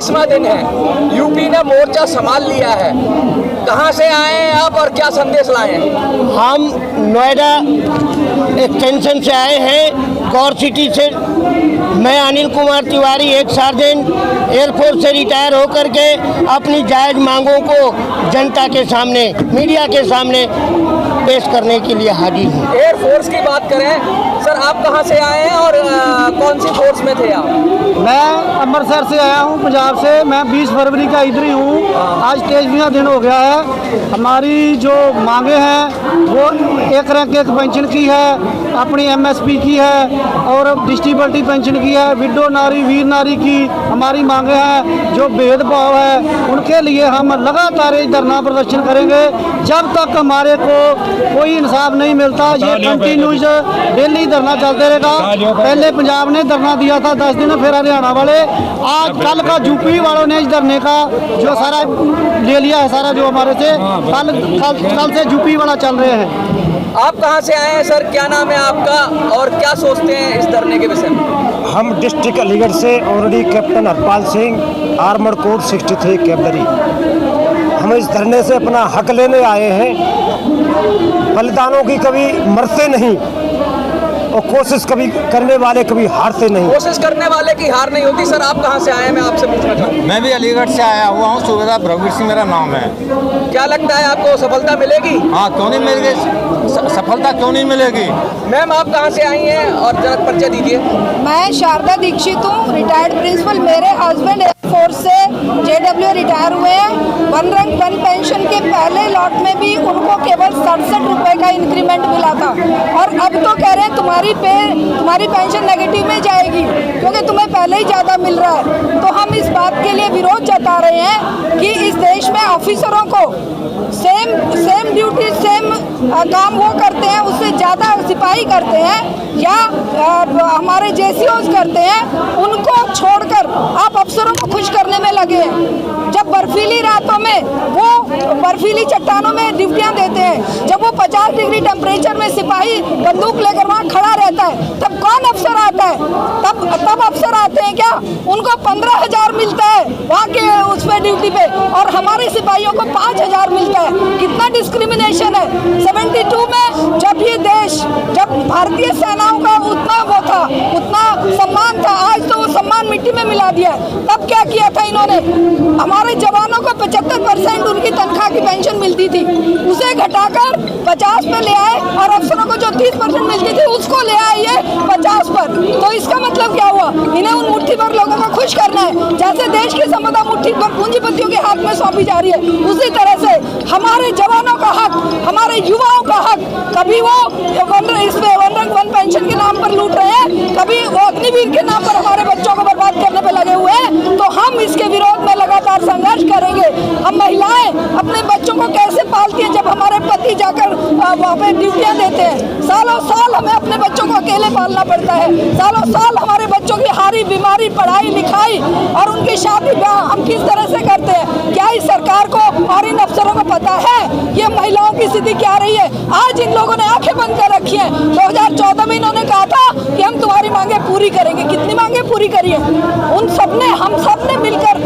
22वां दिन है, यूपी ने मोर्चा संभाल लिया है। कहां से आए हैं आप और क्या संदेश लाए हैं? हम नोएडा एक्सटेंशन से आए हैं, गौर सिटी से। मैं अनिल कुमार तिवारी, एक सार्जेंट एयरफोर्स से रिटायर होकर के अपनी जायज़ मांगों को जनता के सामने, मीडिया के सामने पेश करने के लिए हाजिर हूँ। एयरफोर्स की बात करें सर, आप कहां से आए हैं और कौन सी फोर्स में थे आप? मैं अमृतसर से आया हूं, पंजाब से। मैं 20 फरवरी का इधर ही हूं। आज 23वां दिन हो गया है। हमारी जो मांगे हैं वो एक रैंक एक पेंशन की है, अपनी एमएसपी की है और डिस्टेबिलिटी पेंशन की है, विडो नारी वीर नारी की हमारी मांगे हैं। जो भेदभाव है उनके लिए हम लगातार धरना प्रदर्शन करेंगे जब तक हमारे को कोई इंसाफ नहीं मिलता। ये कंटिन्यूस डेली धरना चलते रहेगा। पहले पंजाब ने धरना दिया था 10 दिन, फिर हरियाणा वाले, आज कल का यूपी वालों ने इस धरने का जो सारा ले लिया है, सारा जो हमारे से कल से यूपी वाला चल रहे हैं। आप कहां से आए हैं सर, क्या नाम है आपका और क्या सोचते हैं इस धरने के विषय में? हम डिस्ट्रिक्ट अलीगढ़ से already captain Harpal Singh, armour core 63 cavalry. हम इस धरने से अपना हक लेने आए हैं। बलिदानों की कभी मरते नहीं और कोशिश कभी करने वाले कभी हारते नहीं। कोशिश करने वाले की हार नहीं होती। सर आप कहां से आए हैं, मैं आपसे पूछना चाहता हूं? मैं भी अलीगढ़ से आया हुआ हूँ, सूबेदार भरतवीर सिंह मेरा नाम है। क्या लगता है आपको सफलता मिलेगी? हाँ, क्यों नहीं मिलेगी, सफलता क्यों नहीं मिलेगी? मैम आप कहां से आई हैं और जरा परिचय दीजिए। मैं शारदा दीक्षित हूँ, रिटायर्ड प्रिंसिपल। मेरे हस्बैंड एयरफोर्स से जेडब्ल्यू रिटायर हुए हैं। वन रैंक वन पेंशन के पहले लॉट में भी उनको केवल 67 रुपये का इंक्रीमेंट मिला था और अब तो कह रहे हैं तुम्हारी पेंशन नेगेटिव में जाएगी क्योंकि तुम्हें पहले ही ज़्यादा मिल रहा है। तो हम इस बात के लिए विरोध जता रहे हैं कि इस देश में ऑफिसरों को सेम ड्यूटी सेम काम वो करते हैं, उससे ज़्यादा सिपाही करते हैं या हमारे जेसीओज करते हैं, उनको छोड़कर आप अफसरों को खुश करने में लगे हैं। जब बर्फीली रातों में वो बर्फीली चट्टानों में ड्यूटियां देते हैं, जब वो 50 डिग्री टेम्परेचर में सिपाही बंदूक लेकर वहाँ खड़ा रहता है, तब कौन अफसर आता है? तब अफसर आते हैं क्या? उनको 15,000 मिलता है वहाँ के उस पे ड्यूटी पे और हमारे सिपाहियों को 5,000 मिलता है। कितना डिस्क्रिमिनेशन है। 72 में जब ये देश, जब भारतीय सेनाओं का उतना वो था, उतना सम्मान था, आज तो वो सम्मान मिट्टी में मिला दिया है। तब क्या किया था इन्होंने? हमारे जवानों को 75% उनकी तनख्वाह की पेंशन मिलती थी, उसे घटाकर 50 पे ले आए और अफसरों को जो 30% मिलती थी उसको ले आए ये 50 पर। तो इसका मतलब क्या हुआ? इन्हें उन मुट्ठी भर लोगों को खुश करना है। जैसे देश की संपदा मुट्ठी भर पूंजीपतियों के हाथ में सौंपी जा रही है, उसी तरह से हमारे जवानों का हक, हमारे युवाओं का हक, कभी वो इसमें वन रैंक वन पेंशन के नाम पर लूट रहे हैं, कभी वो अग्निवीर के नाम पर हमारे बच्चों को बर्बाद करने पर लगे हुए हैं। तो हम इसके विरोध में लगातार संघर्ष करेंगे। हम महिलाएं अपने बच्चों को कैसे पालती हैं जब हमारे पति जाकर वहाँ पे ड्यूटियाँ देते हैं? सालों साल हमें अपने बच्चों को अकेले पालना पड़ता है। सालों साल हमारे बच्चों की हारी बीमारी, पढ़ाई लिखाई और उनकी शादी ब्याह हम किस तरह से करते हैं? क्या इस सरकार को और इन अफसरों को पता है ये महिलाओं की स्थिति क्या रही है? आज इन लोगों ने आंखें बंद कर रखी हैं। 2014 में इन्होंने कहा था कि हम तुम्हारी मांगे पूरी करेंगे। कितनी मांगे पूरी करी है? उन सबने, हम सबने मिलकर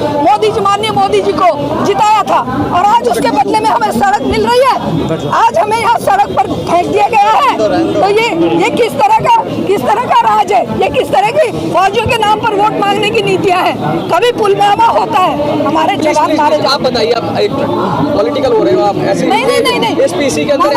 माननीय मोदी जी को जिताया था और आज उसके बदले में हमें सड़क मिल रही है। आज हमें यहाँ सड़क पर फेंक दिया गया है। तो ये किस तरह का राज है? ये किस तरह की फौजियों के नाम पर वोट मांगने की नीतियाँ हैं? कभी पुलवामा होता है, हमारे जवान मारे जाते हैं। आप बताइए, आप एक पॉलिटिकल हो रहे हो आप ऐसे? नहीं। एसपीसी के अंदर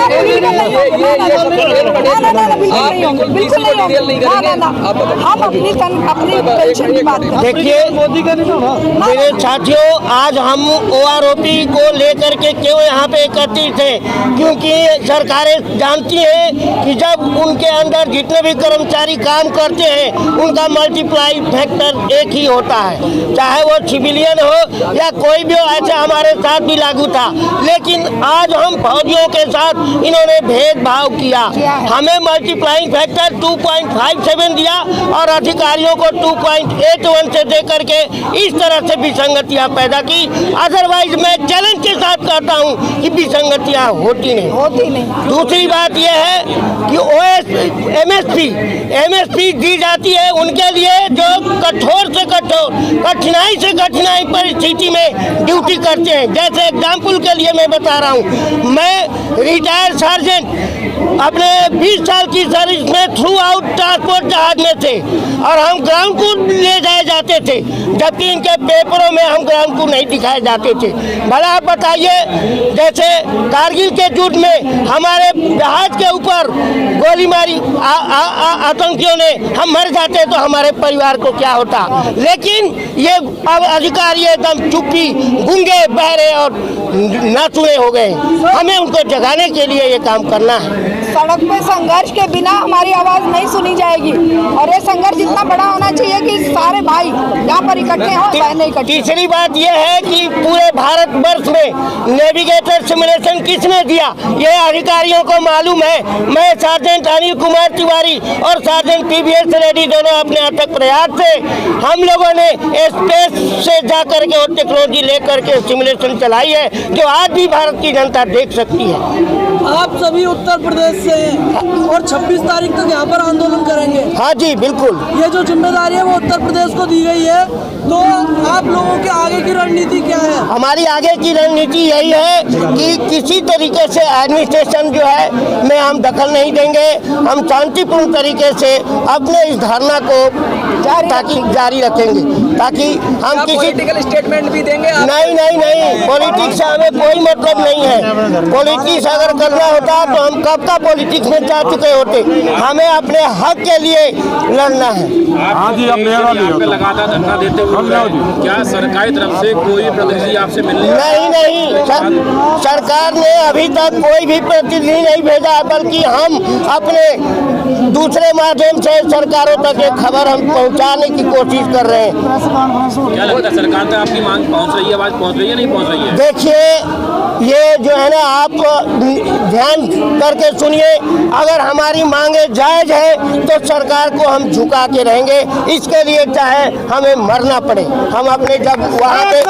हम अपनी पेंशन की बात करें। देखिए मोदी का नहीं होगा। मेरे साथियों, आज हम OROP को लेकर के क्यों यहाँ पे एकत्रित हैं? क्योंकि सरकारें जानती हैं कि जब उनके अंदर जितने भी कर्मचारी काम करते हैं उनका मल्टीप्लाई फैक्टर एक ही होता है, चाहे वो सिविलियन हो या कोई भी हो। ऐसा हमारे साथ भी लागू था, लेकिन आज हम फौजियों के साथ इन्होंने भेदभाव किया। हमें मल्टीप्लाइंग फैक्टर 2.57 दिया और अधिकारियों को 2.81 से दे करके इस तरह से विसंगतियां पैदा की। अदरवाइज मैं चैलेंज के साथ कहता हूं कि विसंगतियां होती नहीं। नहीं। दूसरी बात यह है कि MSP एमएसपी दी जाती है उनके लिए जो कठोर से कठोर, कठिनाई से कठिनाई परिस्थिति में ड्यूटी करते हैं। जैसे एग्जाम्पल के लिए मैं बता रहा हूँ, मैं रिटायर्ड सार्जेंट अपने 20 साल की सर्विस में थ्रू आउट ट्रांसपोर्ट जहाज में थे और हम ग्राउंड को ले जाए जाते थे, जबकि इनके पेपरों में हम ग्राउंड को नहीं दिखाए जाते थे। भला आप बताइए, जैसे कारगिल के युद्ध में हमारे जहाज के ऊपर गोली मारी आतंकियों ने, हम मर जाते तो हमारे परिवार को क्या होता। लेकिन ये अधिकारी एकदम चुप्पी, गूंगे, बहरे और ना सुने हो गए। हमें उनको जगाने के लिए ये काम करना है। सड़क पे संघर्ष के बिना हमारी आवाज नहीं सुनी जाएगी और ये संघर्ष इतना बड़ा होना चाहिए कि सारे भाई यहाँ पर इकट्ठे हों, बहनें इकट्ठी। तीसरी बात यह है कि पूरे भारतवर्ष में नेविगेटर सिमुलेशन किसने दिया, ये अधिकारियों को मालूम है। मैं सार्जेंट अनिल कुमार तिवारी और सार्जेंट पीवीएस रेड्डी दोनों अपने अथक प्रयास से हम लोगों ने स्पेस से जाकर के और टेक्नोलॉजी लेकर के सिमुलेशन चलाई है, जो आज भी भारत की जनता देख सकती है। आप सभी उत्तर प्रदेश से हैं और 26 तारीख तक यहाँ पर आंदोलन करेंगे। हाँ जी बिल्कुल। ये जो जिम्मेदारी है वो उत्तर प्रदेश को दी गई है, तो आप लोगों के आगे की रणनीति क्या है? हमारी आगे की रणनीति यही है कि किसी तरीके से एडमिनिस्ट्रेशन जो है में हम दखल नहीं देंगे। हम शांतिपूर्ण तरीके से अपने इस धरना को जारी रखेंगे, ताकि हम किसी पॉलिटिकल स्टेटमेंट भी देंगे? नहीं, पॉलिटिक्स से हमें कोई मतलब नहीं है। पॉलिटिक्स अगर करना होता तो हम कब का पॉलिटिक्स में जा चुके होते। हमें अपने हक के लिए लड़ना है। हाँ जी, अब मेरा लगातार धरना देते हुए क्या सरकारी तरफ से कोई प्रतिनिधि आपसे मिलने? नहीं, सरकार ने अभी तक कोई भी प्रतिनिधि नहीं भेजा, बल्कि हम अपने दूसरे माध्यम से सरकारों तक ये खबर हम पहुंचाने की कोशिश कर रहे हैं। क्या लगता है सरकार तक आपकी मांग पहुंच रही है, आवाज पहुंच रही है, नहीं पहुंच रही है? देखिए, ये जो है ना, आप ध्यान करके सुनिए। अगर हमारी मांगे जायज है तो सरकार को हम झुका के रहेंगे। इसके लिए चाहे हमें मरना पड़े, हम अपने जब वहाँ पे